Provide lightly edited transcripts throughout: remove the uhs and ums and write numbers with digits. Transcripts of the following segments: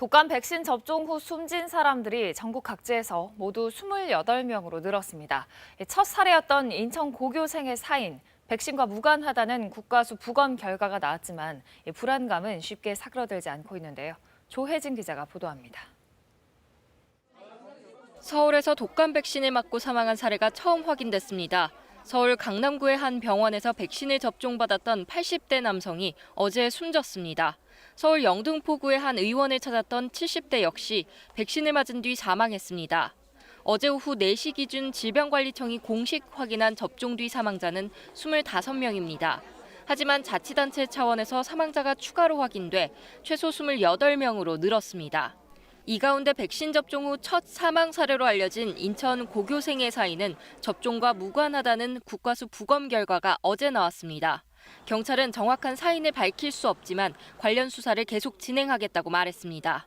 독감 백신 접종 후 숨진 사람들이 전국 각지에서 모두 28명으로 늘었습니다. 첫 사례였던 인천 고교생의 사인, 백신과 무관하다는 국가수 부검 결과가 나왔지만 불안감은 쉽게 사그러들지 않고 있는데요. 조혜진 기자가 보도합니다. 서울에서 독감 백신을 맞고 사망한 사례가 처음 확인됐습니다. 서울 강남구의 한 병원에서 백신을 접종받았던 80대 남성이 어제 숨졌습니다. 서울 영등포구의 한 의원을 찾았던 70대 역시 백신을 맞은 뒤 사망했습니다. 어제 오후 4시 기준 질병관리청이 공식 확인한 접종 뒤 사망자는 25명입니다. 하지만 자치단체 차원에서 사망자가 추가로 확인돼 최소 28명으로 늘었습니다. 이 가운데 백신 접종 후 첫 사망 사례로 알려진 인천 고교생의 사인은 접종과 무관하다는 국가수 부검 결과가 어제 나왔습니다. 경찰은 정확한 사인을 밝힐 수 없지만 관련 수사를 계속 진행하겠다고 말했습니다.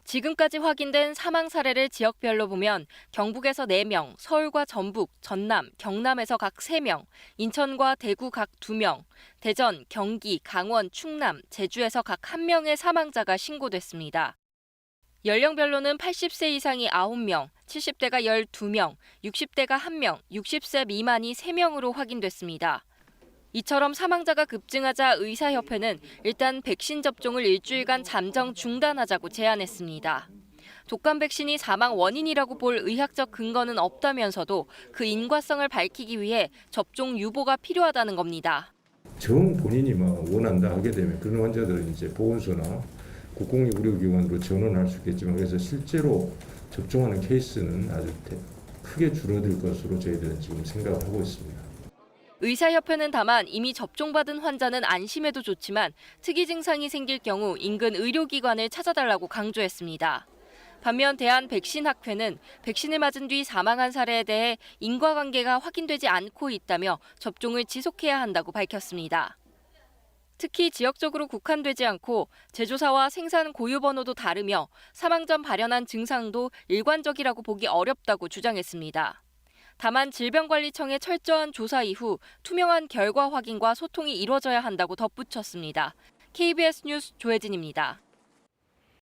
지금까지 확인된 사망 사례를 지역별로 보면 경북에서 4명, 서울과 전북, 전남, 경남에서 각 3명, 인천과 대구 각 2명, 대전, 경기, 강원, 충남, 제주에서 각 1명의 사망자가 신고됐습니다. 연령별로는 80세 이상이 9명, 70대가 12명, 60대가 1명, 60세 미만이 3명으로 확인됐습니다. 이처럼 사망자가 급증하자 의사협회는 일단 백신 접종을 일주일간 잠정 중단하자고 제안했습니다. 독감 백신이 사망 원인이라고 볼 의학적 근거는 없다면서도 그 인과성을 밝히기 위해 접종 유보가 필요하다는 겁니다. 정 본인이 원한다 하게 되면 그런 환자들은 이제 보건소나 국공립 의료기관으로 전원할 수 있겠지만 그래서 실제로 접종하는 케이스는 아주 크게 줄어들 것으로 저희들은 지금 생각을 하고 있습니다. 의사협회는 다만 이미 접종받은 환자는 안심해도 좋지만 특이 증상이 생길 경우 인근 의료기관을 찾아달라고 강조했습니다. 반면 대한백신학회는 백신을 맞은 뒤 사망한 사례에 대해 인과관계가 확인되지 않고 있다며 접종을 지속해야 한다고 밝혔습니다. 특히 지역적으로 국한되지 않고 제조사와 생산 고유 번호도 다르며 사망 전 발현한 증상도 일관적이라고 보기 어렵다고 주장했습니다. 다만 질병관리청의 철저한 조사 이후 투명한 결과 확인과 소통이 이루어져야 한다고 덧붙였습니다. KBS 뉴스 조혜진입니다.